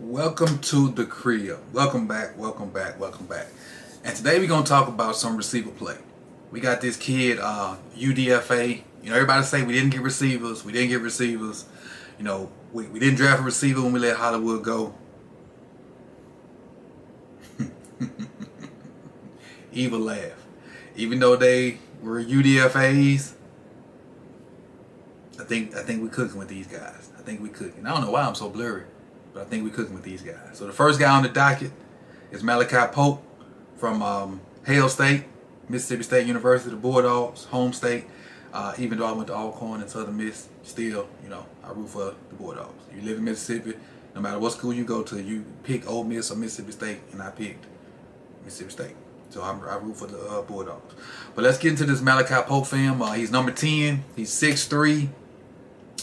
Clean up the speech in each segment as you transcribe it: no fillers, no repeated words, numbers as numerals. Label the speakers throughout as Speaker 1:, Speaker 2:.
Speaker 1: Welcome to the crib. Welcome back. And today we're going to talk about some receiver play. We got this kid, UDFA. You know, everybody say we didn't get receivers. You know, we didn't draft a receiver when we let Hollywood go. Evil laugh. Even though they were UDFAs, I think we're cooking with these guys. I think we're cooking. I don't know why I'm so blurry, but I think we're cooking with these guys. So the first guy on the docket is Makai Polk from Hale State, Mississippi State University, the Bulldogs, home state. Even though I went to Alcorn and Southern Miss, still, you know, I root for the Bulldogs. You live in Mississippi, no matter what school you go to, you pick Ole Miss or Mississippi State, and I picked Mississippi State. So I root for the Bulldogs. But let's get into this Makai Polk film. He's number 10. He's 6'3",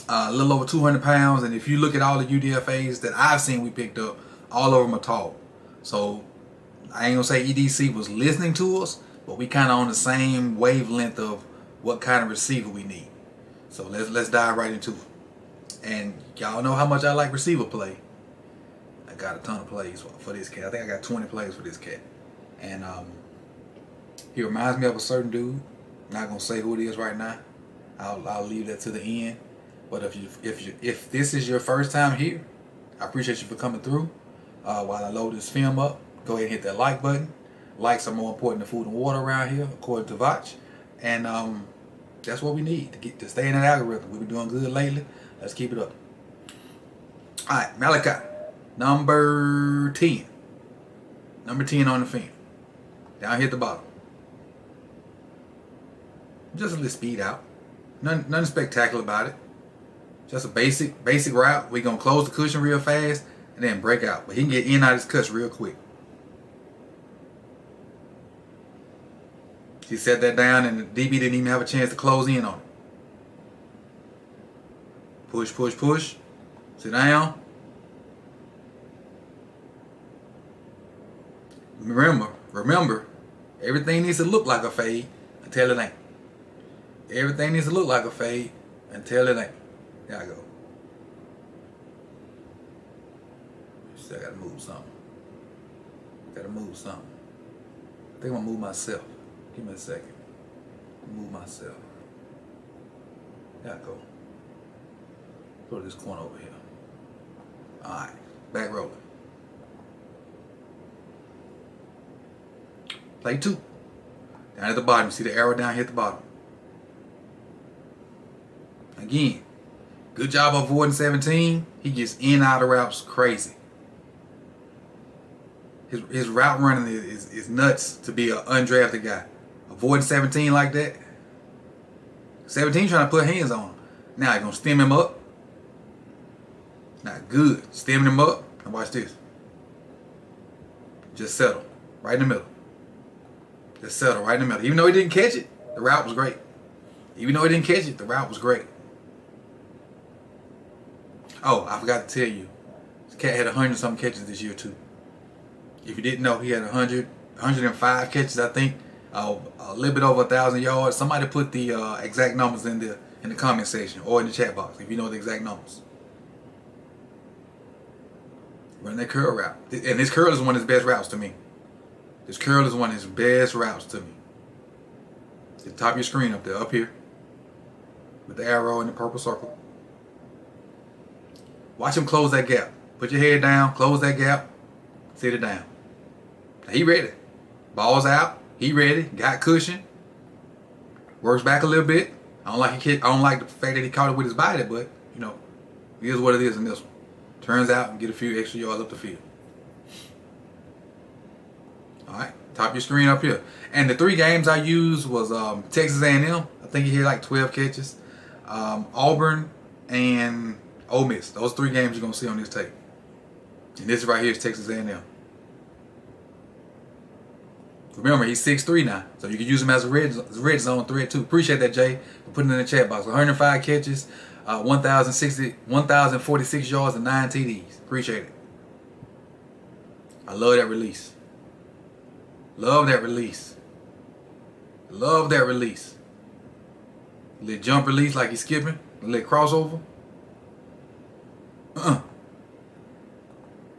Speaker 1: a little over 200 pounds. And if you look at all the UDFAs that I've seen we picked up, all of them are tall. So I ain't gonna say EDC was listening to us, but we kind of on the same wavelength of what kind of receiver we need. So let's dive right into it. And y'all know how much I like receiver play. I got a ton of plays for this cat. I think I got 20 plays for this cat. And he reminds me of a certain dude. I'm not gonna say who it is right now. I'll leave that to the end. But if this is your first time here, I appreciate you for coming through. While I load this film up, go ahead and hit that like button. Likes are more important than food and water around here, according to Vach. And that's what we need to stay in that algorithm. We've been doing good lately. Let's keep it up. All right, Malachi, number 10. Number 10 on the film. Down here at the bottom. Just a little speed out. Nothing spectacular about it. Just a basic route. We're going to close the cushion real fast and then break out. But he can get in and out of his cuts real quick. He set that down and the DB didn't even have a chance to close in on it. Push, push, push. Sit down. Remember, everything needs to look like a fade until it ain't. Everything needs to look like a fade until it ain't. There I go. Still gotta move something. I think I'm gonna move myself. Give me a second. Move myself. There I go. Go to this corner over here. Alright. Back rolling. Play 2. Down at the bottom. See the arrow down here at the bottom. Again. Good job avoiding 17. He gets in and out of routes crazy. His route running is nuts to be an undrafted guy. Avoiding 17 like that. 17 trying to put hands on him. Now you're going to stem him up. Not good. Stemming him up. And watch this. Just settle. Right in the middle. Just settle right in the middle. Even though he didn't catch it, the route was great. Oh, I forgot to tell you. This cat had 100-something catches this year too. If you didn't know, he had 105 catches, I think. A little bit over 1,000 yards. Somebody put the exact numbers in the comment section or in the chat box if you know the exact numbers. Run that curl route. And this curl is one of his best routes to me. At the top of your screen up there, up here. With the arrow and the purple circle. Watch him close that gap. Put your head down, close that gap, sit it down. Now he ready. Ball's out. He ready. Got cushion. Works back a little bit. I don't like the fact that he caught it with his body, but you know, it is what it is in this one. Turns out and get a few extra yards up the field. Alright, top of your screen up here. And the 3 games I used was Texas A&M. I think he had like 12 catches. Auburn, and Ole Miss. Those 3 games you're going to see on this tape. And this right here is Texas A&M. Remember, he's 6'3" now, so you can use him as a red zone threat too. Appreciate that, Jay, for putting it in the chat box. 105 catches, 1,046 yards, and 9 TDs. Appreciate it. I love that release. Love that release. Love that release. A little jump release like he's skipping. A little crossover.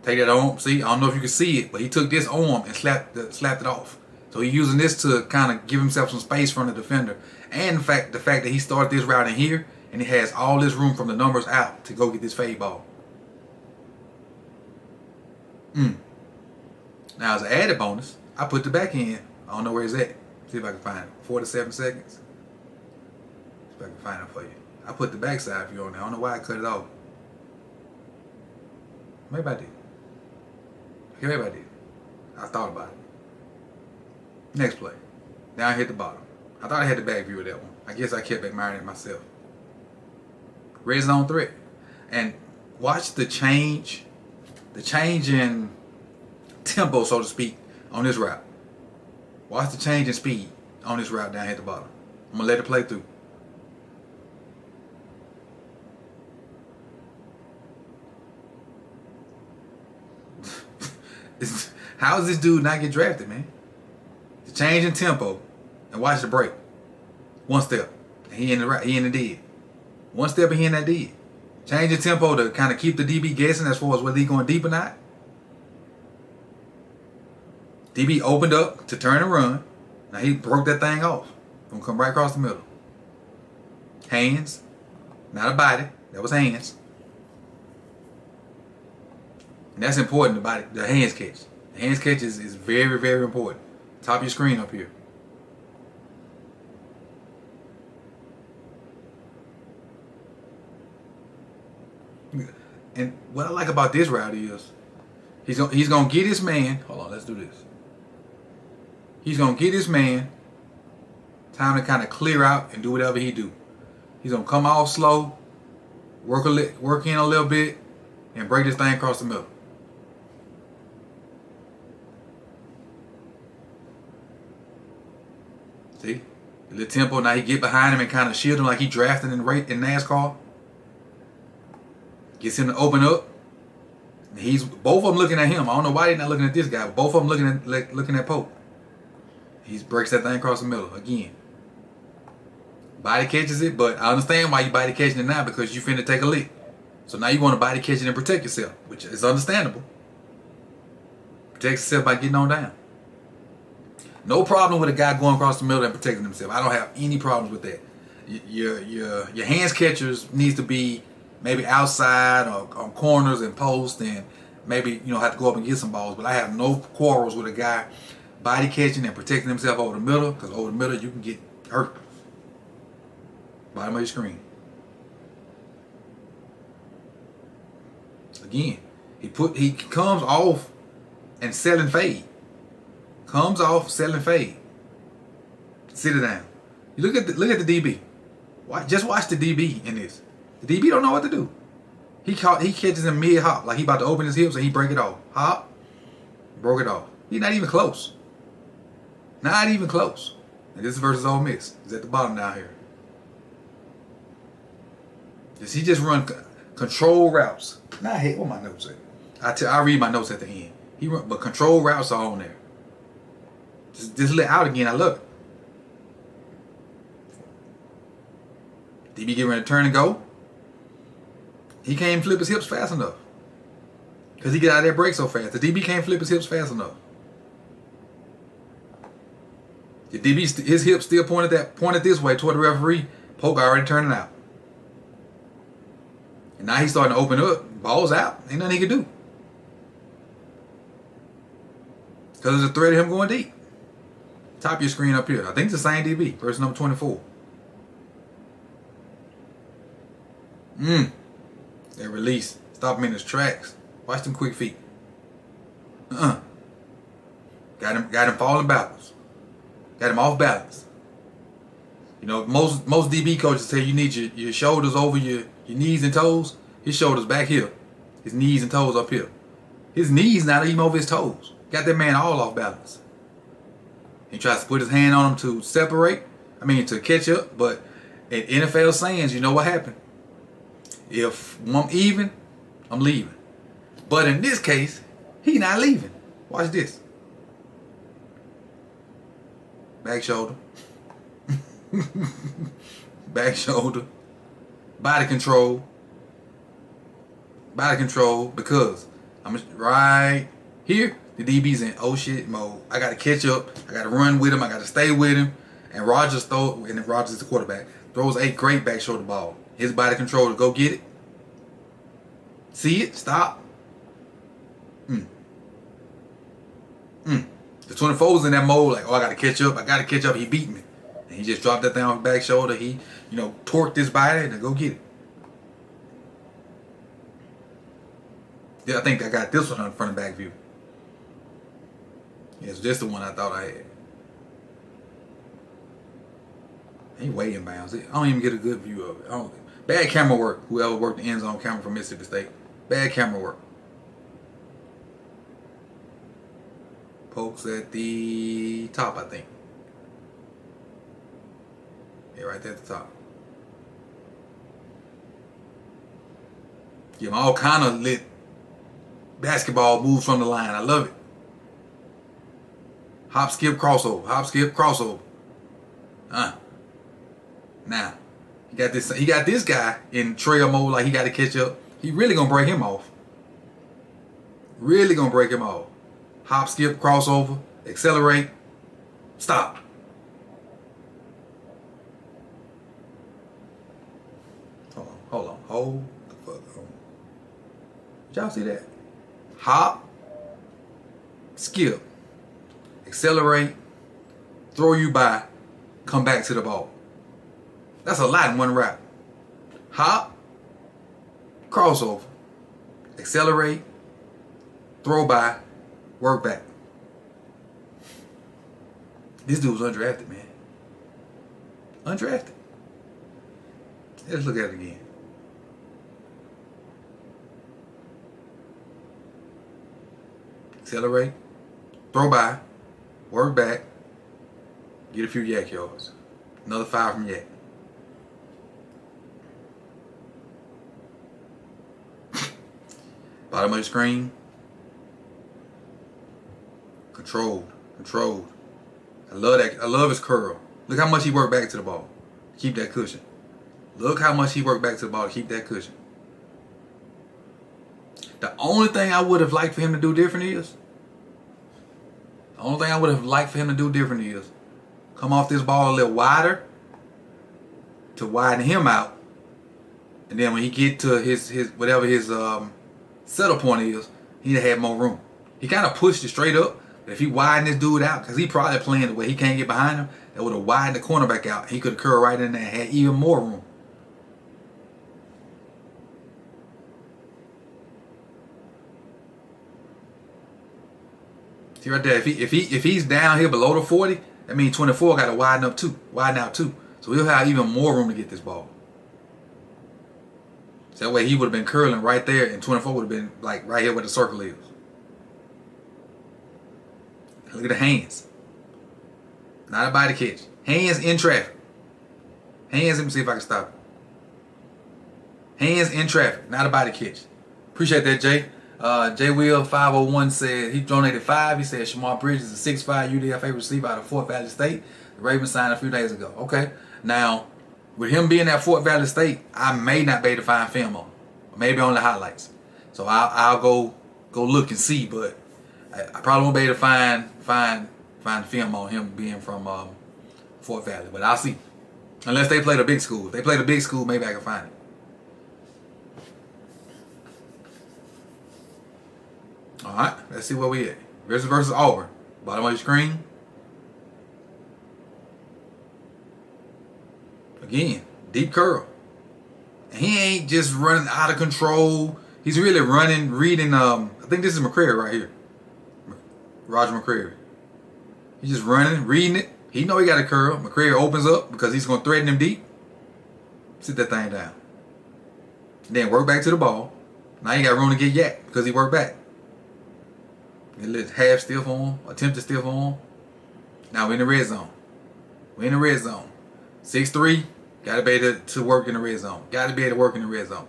Speaker 1: Take that arm. See, I don't know if you can see it, but he took this arm and slapped it off. So he's using this to kind of give himself some space from the defender. And the fact that he started this route in here, and he has all this room from the numbers out to go get this fade ball. Now, as an added bonus, I put the back end. I don't know where it's at. See if I can find it. 4 to 7 seconds. See if I can find it for you. I put the backside view on there. I don't know why I cut it off. Maybe I did. Maybe I did. I thought about it. Next play. Down hit the bottom. I thought I had the back view of that one. I guess I kept admiring it myself. Red zone threat. And watch the change in tempo, so to speak, on this route. Watch the change in speed on this route down hit the bottom. I'm going to let it play through. How does this dude not get drafted, man? The change in tempo, and watch the break. One step, and he in the dead. One step, and he in that dead. Change in tempo to kind of keep the DB guessing as far as whether he going deep or not. DB opened up to turn and run. Now he broke that thing off. Gonna come right across the middle. Hands, not a body. That was hands. And that's important, the body, the hands catch. The hands catch is very, very important. Top of your screen up here. And what I like about this route is he's gonna get his man. Hold on, let's do this. He's gonna get his man time to kind of clear out and do whatever he do. He's gonna come off slow, work in a little bit, and break this thing across the middle. See? A little tempo. Now he get behind him and kind of shield him like he drafting in NASCAR. Gets him to open up. Both of them looking at him. I don't know why they're not looking at this guy, but both of them looking at Polk. He breaks that thing across the middle again. Body catches it, but I understand why you body catching it now, because you finna take a lick. So now you want to body catch it and protect yourself, which is understandable. Protect yourself by getting on down. No problem with a guy going across the middle and protecting himself. I don't have any problems with that. Your hands catchers needs to be maybe outside or on corners and posts, and maybe have to go up and get some balls. But I have no quarrels with a guy body catching and protecting himself over the middle, because over the middle you can get hurt. Bottom of your screen. Again, he comes off and selling fade. Comes off, selling fade. Sit it down. You look at the DB. Just watch the DB in this. The DB don't know what to do. He catches him mid hop, like he about to open his hips and he break it off. Hop, broke it off. He's not even close. Not even close. And this is versus Ole Miss. It's at the bottom down here. Does he just run control routes? Nah, hey, what my notes at? I read my notes at the end. He run, but control routes are on there. Just let out again. I love it. DB get ready to turn and go. He can't even flip his hips fast enough, because he get out of that break so fast. The DB can't flip his hips fast enough. The DB, his hips still pointed this way toward the referee. Polk already turning out. And now he's starting to open up. Ball's out. Ain't nothing he can do. Because there's a threat of him going deep. Top of your screen up here. I think it's the same DB. Person number 24. That release. Stop him in his tracks. Watch them quick feet. Got him falling backwards. Got him off balance. Most DB coaches say you need your shoulders over your Your knees and toes. His shoulders back here. His knees and toes up here. His knees not even over his toes. Got that man all off balance. He tries to put his hand on him to separate. To catch up. But in NFL sayings, you know what happened? If I'm even, I'm leaving. But in this case, he not leaving. Watch this. Back shoulder. Back shoulder. Body control. Body control, because I'm right here. The DB's in oh shit mode. I got to catch up. I got to run with him. I got to stay with him. And Rodgers is the quarterback, throws a great back shoulder ball. His body control to go get it. See it? Stop. The 24's in that mode, like, oh, I got to catch up. I got to catch up. He beat me. And he just dropped that thing off his back shoulder. He, torqued his body to go get it. Yeah, I think I got this one on the front and back view. Yeah, so just the one I thought I had. He way in bounds. I don't even get a good view of it. Bad camera work. Whoever worked the end zone camera from Mississippi State. Bad camera work. Polk's at the top, I think. Yeah, right there at the top. Give him all kind of lit basketball moves from the line. I love it. Hop, skip, crossover. Hop, skip, crossover. Now, he got this guy in trail mode, like he got to catch up. He really gonna break him off. Really gonna break him off. Hop, skip, crossover, accelerate, stop. Hold the fuck on. Did y'all see that? Hop, skip, accelerate, throw you by, come back to the ball. That's a lot in one route. Hop, crossover, accelerate, throw by, work back. This dude was undrafted, man. Undrafted. Let's look at it again. Accelerate, throw by, work back, get a few yak yards. Another 5 from yak. Bottom of the screen. Controlled. I love that. I love his curl. Look how much he worked back to the ball. Keep that cushion. Look how much he worked back to the ball to keep that cushion. The only thing I would have liked for him to do different is, come off this ball a little wider to widen him out. And then when he get to his whatever his settle point is, he'd have had more room. He kind of pushed it straight up. But if he widened this dude out, because he probably playing the way he can't get behind him, that would have widened the cornerback out. He could have curled right in there and had even more room. See right there, if he's down here below the 40, that means 24 got to widen out too. So he'll have even more room to get this ball. So that way he would have been curling right there, and 24 would have been like right here where the circle is. Look at the hands. Not a body catch. Hands in traffic. Hands, let me see if I can stop it. Hands in traffic, not a body catch. Appreciate that, Jay. J Will 501 said he donated 5. He said Shamar Bridges is a 6'5" UDFA receiver out of Fort Valley State. The Ravens signed a few days ago. Okay. Now, with him being at Fort Valley State, I may not be able to find film on him. Maybe on the highlights. So I'll go look and see, but I probably won't be able to find film on him being from Fort Valley. But I'll see. Unless they play the big school. If they play the big school, maybe I can find it. All right, let's see where we at. Versus Auburn. Bottom of your screen. Again, deep curl. And he ain't just running out of control. He's really running, reading. I think this is McCrary right here. Roger McCrary. He's just running, reading it. He know he got a curl. McCrary opens up because he's going to threaten him deep. Sit that thing down. Then work back to the ball. Now you got room to get yak because he worked back. A little half stiff on, attempted stiff on. Now we're in the red zone. We're in the red zone. 6'3", gotta be able to work in the red zone. Gotta be able to work in the red zone.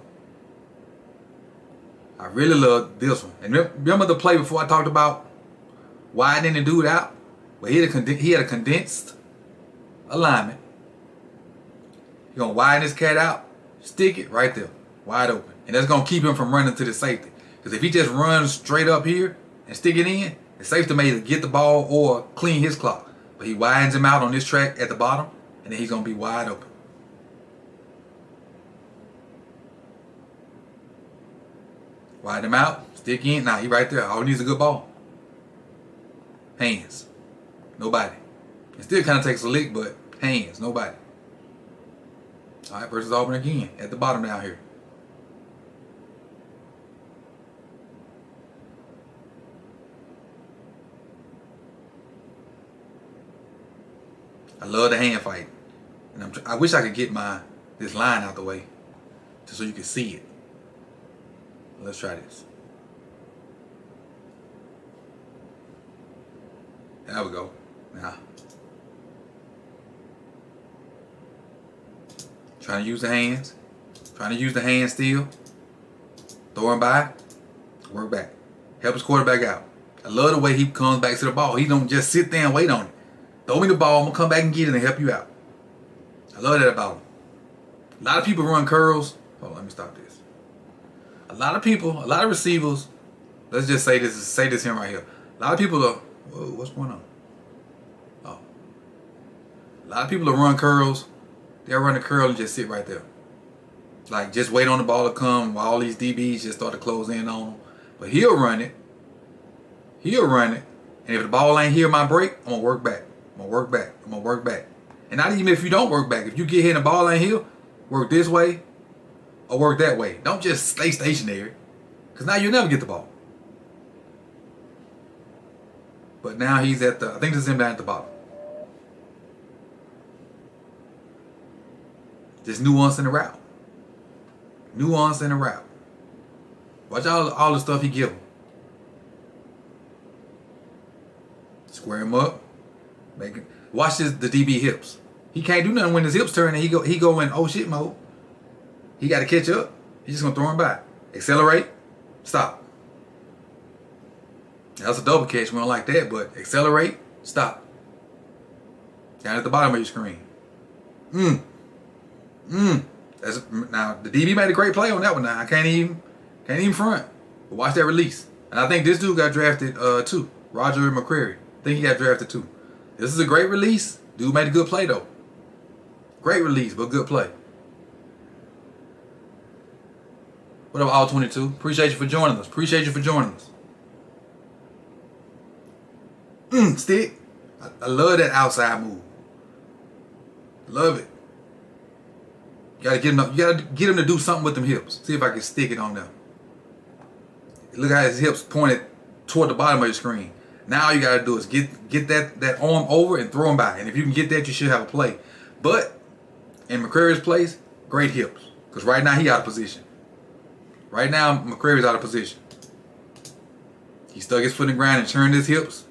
Speaker 1: I really love this one. And remember the play before I talked about widening the dude out? Well, he had a condensed alignment. You're gonna widen this cat out, stick it right there, wide open. And that's gonna keep him from running to the safety. Because if he just runs straight up here and stick it in, the safety may either get the ball or clean his clock. But he widens him out on this track at the bottom, and then he's gonna be wide open. Widen him out, stick in. Nah, he right there. All he needs is a good ball. Hands. Nobody. It still kind of takes a lick, but hands. Nobody. All right, versus Auburn again at the bottom down here. I love the hand fight, and I wish I could get this line out the way, just so you can see it. Let's try this. There we go. Now, trying to use the hands. Trying to use the hands still. Throw him by. Work back. Help his quarterback out. I love the way he comes back to the ball. He don't just sit there and wait on it. Throw me the ball. I'm going to come back and get it and help you out. I love that about him. A lot of people run curls. Hold on, let me stop this. A lot of receivers, let's just say this here right here. A lot of people are, whoa, what's going on? Oh. A lot of people that run curls, they'll run a curl and just sit right there. Like, just wait on the ball to come while all these DBs just start to close in on him. But he'll run it. And if the ball ain't here my break, I'm going to work back. I'm going to work back. And not even if you don't work back. If you get hit and the ball ain't here, work this way or work that way. Don't just stay stationary. Because now you'll never get the ball. But now he's I think this is him down at the bottom. Just nuance in the route. Watch all the stuff he give him. Square him up. Watch the DB hips. He can't do nothing when his hips turn and he go in oh shit mode. He got to catch up. He's just gonna throw him by. Accelerate. Stop. That's a double catch. We don't like that, but accelerate. Stop. Down at the bottom of your screen. Now the DB made a great play on that one. Now I can't even front. But watch that release. And I think this dude got drafted too. Roger McCreary. I think he got drafted too. This is a great release. Dude made a good play though. Great release, but good play. What up, all 22? Appreciate you for joining us. Stick. I love that outside move. Love it. You gotta get him to do something with them hips. See if I can stick it on them. Look how his hips pointed toward the bottom of your screen. Now all you gotta do is get that arm over and throw him by. And if you can get that, you should have a play. But in McCreary's place, great hips. Because right now he out of position. Right now McCreary's out of position. He stuck his foot in the ground and turned his hips.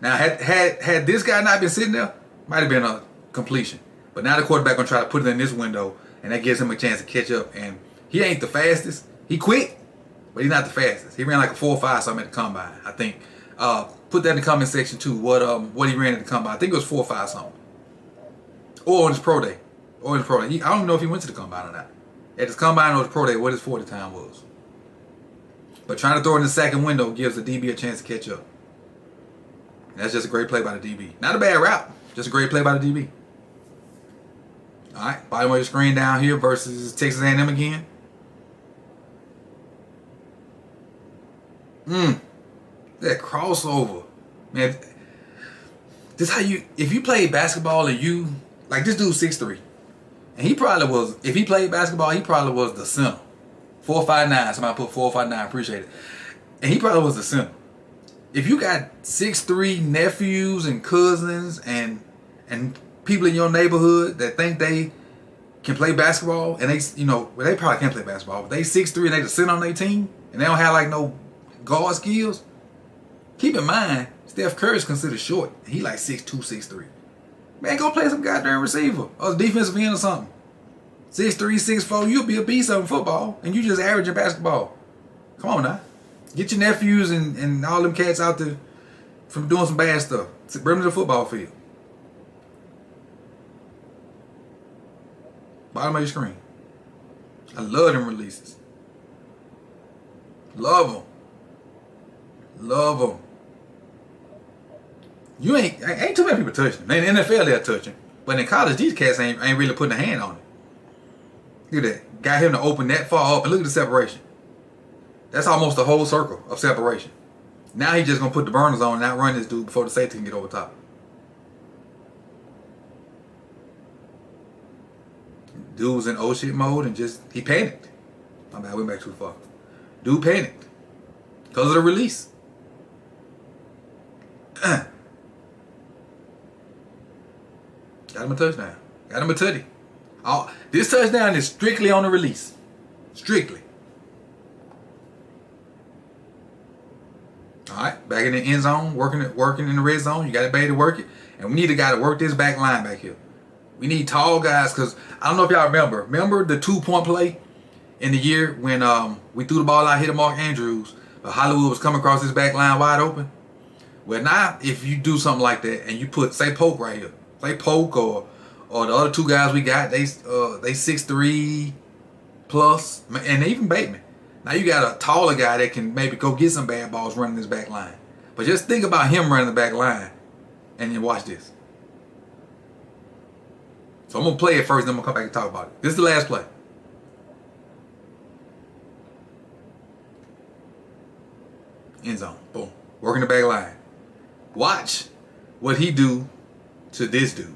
Speaker 1: Now had this guy not been sitting there, might have been a completion. But now the quarterback gonna try to put it in this window, and that gives him a chance to catch up. And he ain't the fastest. He quick, but he's not the fastest. He ran like a 4.5 something at the combine, I think. Put that in the comment section too. What he ran at the combine. I think it was 4.5 something. Or on his pro day. I don't even know if he went to the combine or not. At his combine or his pro day, what his 40 time was. But trying to throw it in the second window gives the DB a chance to catch up. And that's just a great play by the DB. Not a bad route. Just a great play by the DB. All right, bottom of your screen down here versus Texas A&M again. That crossover, man. This how if you play basketball and like this dude's 6'3", and he probably was, if he played basketball, he probably was the center. 4'5'9", somebody put 4'5'9", appreciate it. And he probably was the center. If you got 6'3" nephews and cousins and people in your neighborhood that think they can play basketball, and they, well, they probably can't play basketball, but they 6'3" and they just sit on their team, and they don't have like no guard skills. Keep in mind, Steph Curry is considered short. He like 6'2", 6'3". Man, go play some goddamn receiver or defensive end or something. 6'3", 6'4", you'll be a beast in football, and you just average in basketball. Come on now. Get your nephews and all them cats out there from doing some bad stuff. Bring them to the football field. Bottom of your screen. I love them releases. Love them. Love them. You ain't too many people touching them. In the NFL they're touching, but in college these cats ain't really putting a hand on it. Look at that. Got him to open that far up, and look at the separation. That's almost a whole circle of separation. Now he's just gonna put the burners on and outrun this dude before the safety can get over top. Dude was in oh shit mode and he panicked. My bad, I went back too far. Dude panicked because of the release. Got him a touchdown. Got him a tutty. This touchdown is strictly on the release. Strictly. Alright, back in the end zone, working in the red zone. You got to be able to work it. And we need a guy to work this back line back here. We need tall guys, because I don't know if y'all remember. Remember the 2-point play in the year when we threw the ball out, hit Mark Andrews, but Hollywood was coming across his back line wide open? Well, now, if you do something like that and you put, say, Polk right here. Say Polk or the other two guys we got, they 6'3" plus, and even Bateman. Now you got a taller guy that can maybe go get some bad balls running this back line. But just think about him running the back line, and then watch this. So I'm going to play it first, then I'm going to come back and talk about it. This is the last play. End zone. Boom. Working the back line. Watch what he do to this dude.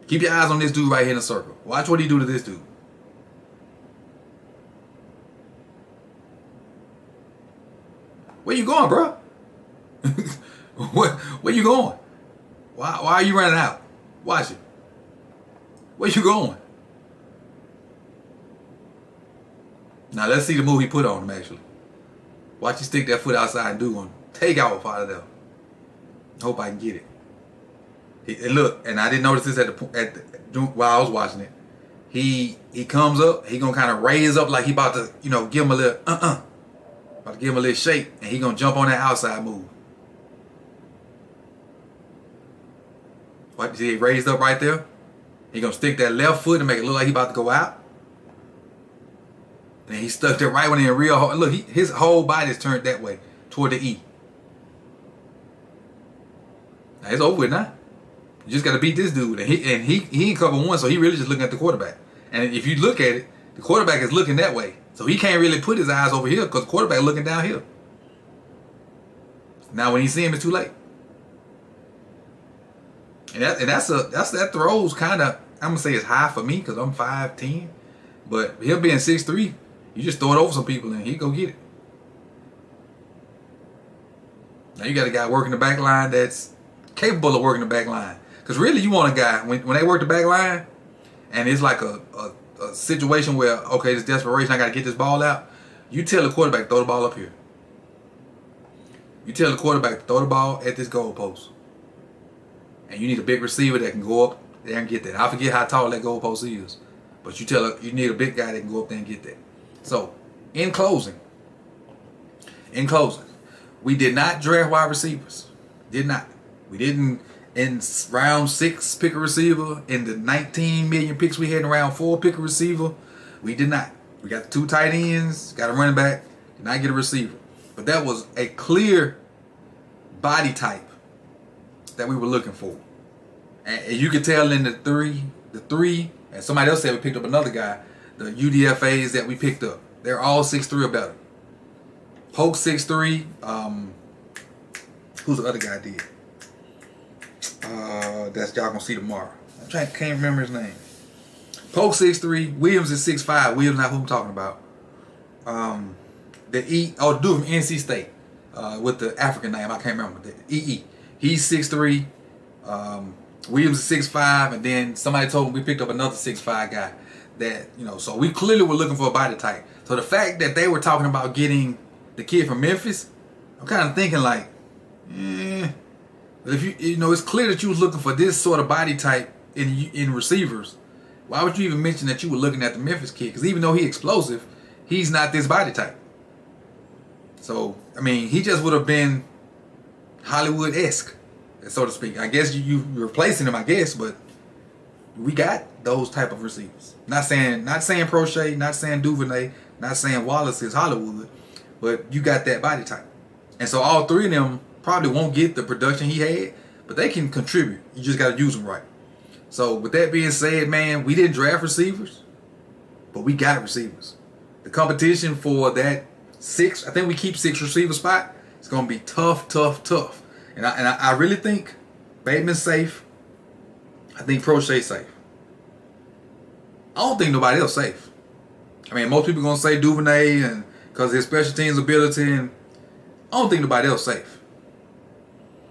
Speaker 1: Keep your eyes on this dude right here in the circle. Watch what he do to this dude. Where you going, bro? Where you going? Why are you running out? Watch it. Where you going? Now let's see the move he put on him actually. Watch you stick that foot outside and do one. Take off out of there. Hope I can get it. And look, and I didn't notice this while I was watching it. He comes up, he gonna kind of raise up like he about to, give him a little about to give him a little shake, and he gonna jump on that outside move. What, see, he raised up right there? He gonna stick that left foot and make it look like he about to go out. And he stuck there right when he in real hard. Look, his whole body is turned that way, toward the E. Now it's over with now. You just gotta beat this dude. And he ain't cover one, so he really just looking at the quarterback. And if you look at it, the quarterback is looking that way. So he can't really put his eyes over here because the quarterback looking down here. Now when he see him, it's too late. And that throws kind of, I'm gonna say it's high for me because I'm 5'10", but him being 6'3", you just throw it over some people and he go get it. Now you got a guy working the back line that's capable of working the back line. Because really you want a guy, when they work the back line and it's like a situation where, okay, it's desperation, I got to get this ball out, you tell the quarterback, throw the ball up here. You tell the quarterback, throw the ball at this goalpost. And you need a big receiver that can go up there and get that. I forget how tall that goalpost is. But you need a big guy that can go up there and get that. So, in closing, we did not draft wide receivers. Did not. We didn't, in round 6, pick a receiver. In the 19 million picks we had in round 4, pick a receiver. We did not. We got the 2 tight ends, got a running back, did not get a receiver. But that was a clear body type that we were looking for. And you could tell in the three, and somebody else said we picked up another guy, the UDFAs that we picked up. They're all 6'3" or better. Polk 6'3", who's the other guy did? That's y'all gonna see tomorrow. Can't remember his name. Polk 6'3", Williams is 6'5". Williams not who I'm talking about. The dude from NC State with the African name, I can't remember. The EE. He's 6'3". Williams is 6'5", and then somebody told me we picked up another 6'5" guy. That, you know, so we clearly were looking for a body type. So the fact that they were talking about getting the kid from Memphis, I'm kind of thinking like, if you know, it's clear that you was looking for this sort of body type in receivers. Why would you even mention that you were looking at the Memphis kid? Because even though he's explosive, he's not this body type. So I mean, he just would have been Hollywood-esque, so to speak. I guess you replacing him, I guess, but we got those type of receivers. Not saying Prochet, not saying Duvernay, not saying Wallace is Hollywood, but you got that body type. And so all three of them probably won't get the production he had, but they can contribute. You just got to use them right. So with that being said, man, we didn't draft receivers, but we got receivers. The competition for that I think we keep 6 receiver spot. It's going to be tough. And I really think Bateman's safe. I think Prochet's safe. I don't think nobody else safe. I mean, most people are going to say Duvernay and because of his special teams ability, and I don't think nobody else safe.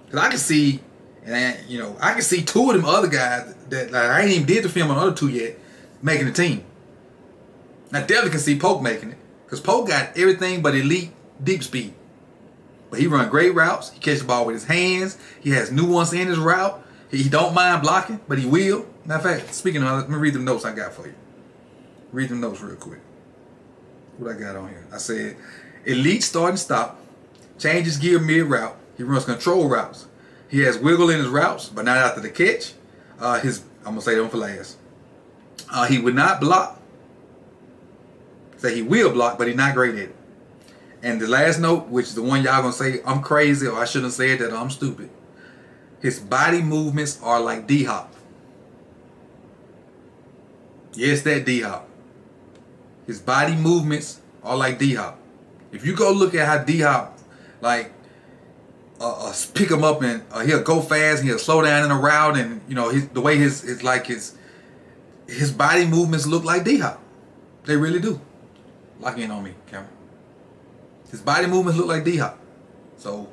Speaker 1: Because I can see, I can see 2 of them other guys that like, I ain't even did the film on the other 2 yet making the team. I definitely can see Polk making it. Because Polk got everything but elite deep speed. But he run great routes. He catches the ball with his hands. He has nuance in his route. He don't mind blocking, but he will. Matter of fact, speaking of, let me read the notes I got for you. Read them notes real quick. What I got on here? I said, elite start and stop. Changes gear mid-route. He runs control routes. He has wiggle in his routes, but not after the catch. I'm going to say that one for last. He would not block. Say he will block, but he's not great at it. And the last note, which is the one y'all going to say, I'm crazy, or I shouldn't have said that, or I'm stupid. His body movements are like D-Hop. Yes, that D-Hop. His body movements are like D-Hop. If you go look at how D-Hop, like, pick him up and he'll go fast and he'll slow down in a route, and you know the way his body movements look like D-Hop. They really do. Lock in on me, camera. His body movements look like D-Hop. So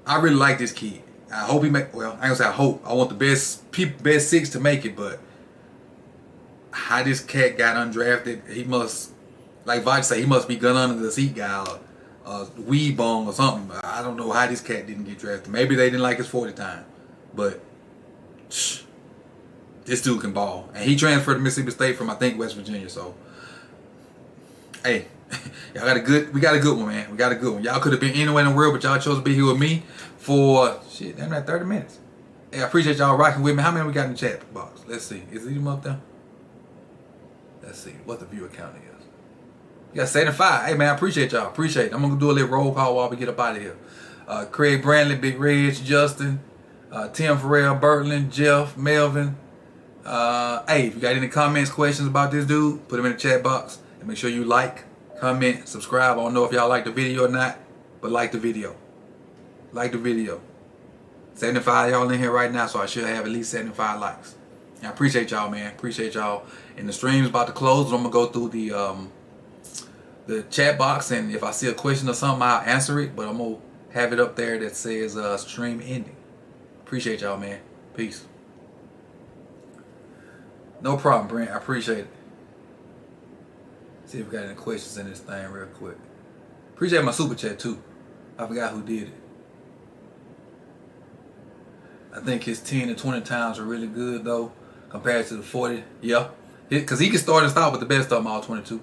Speaker 1: I really like this kid. I hope he make. Well, I ain't gonna say I hope. I want the best 6 to make it, but how this cat got undrafted, he must, like Vaj say, he must be gun under the seat guy or weed bong or something. I don't know how this cat didn't get drafted. Maybe they didn't like his 40 time, but this dude can ball, and he transferred to Mississippi State from I think West Virginia. So hey, we got a good one, man. We got a good one. Y'all could have been anywhere in the world, but y'all chose to be here with me for damn that 30 minutes. Hey, I appreciate y'all rocking with me. How many we got in the chat box? Let's see. Is them up there? Let's see what the viewer count is. You got 75. Hey man, I appreciate y'all. Appreciate it. I'm gonna do a little roll call while we get up out of here. Craig Brandley, Big Reg, Justin, Tim Farrell, Bertland, Jeff, Melvin. Hey, if you got any comments, questions about this dude, put them in the chat box. And make sure you like, comment, subscribe. I don't know if y'all like the video or not, but like the video. Like the video. 75 y'all in here right now, so I should have at least 75 likes. And I appreciate y'all, man. Appreciate y'all. And the stream's about to close, so I'm gonna go through the chat box, and if I see a question or something, I'll answer it. But I'm gonna have it up there that says stream ending. Appreciate y'all, man. Peace. No problem, Brent. I appreciate it. See if we got any questions in this thing real quick. Appreciate my super chat too. I forgot who did it. I think his 10 and 20 times are really good though, compared to the 40. Yeah, because he can start and stop with the best of them all 22.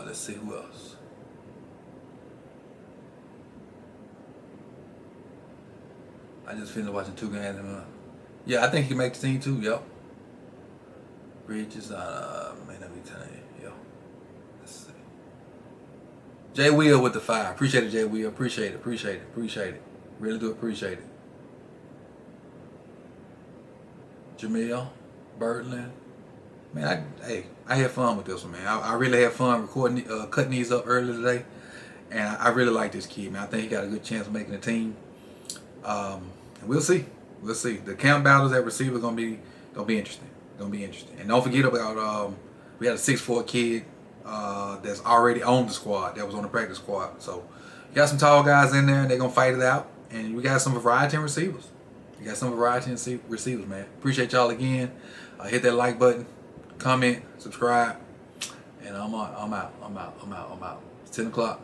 Speaker 1: Let's see who else. I just finished watching 2 games. Yeah, I think he can make the team too. Yep. Bridges may not be telling you. Yo. Let's see. Jay Will with the 5. Appreciate it, Jay Will. Appreciate it. Really do appreciate it. Jamil, Birdland. Man, I had fun with this one, man. I really had fun recording, cutting these up earlier today, and I really like this kid, man. I think he got a good chance of making the team. And we'll see. The camp battles at receiver gonna be interesting. And don't forget about we had a 6'4" kid that's already on the squad, that was on the practice squad. So you got some tall guys in there, and they're gonna fight it out. And we got some variety in receivers. You got some variety in receivers, man. Appreciate y'all again. Hit that like button, comment, subscribe, and I'm out. It's 10 o'clock.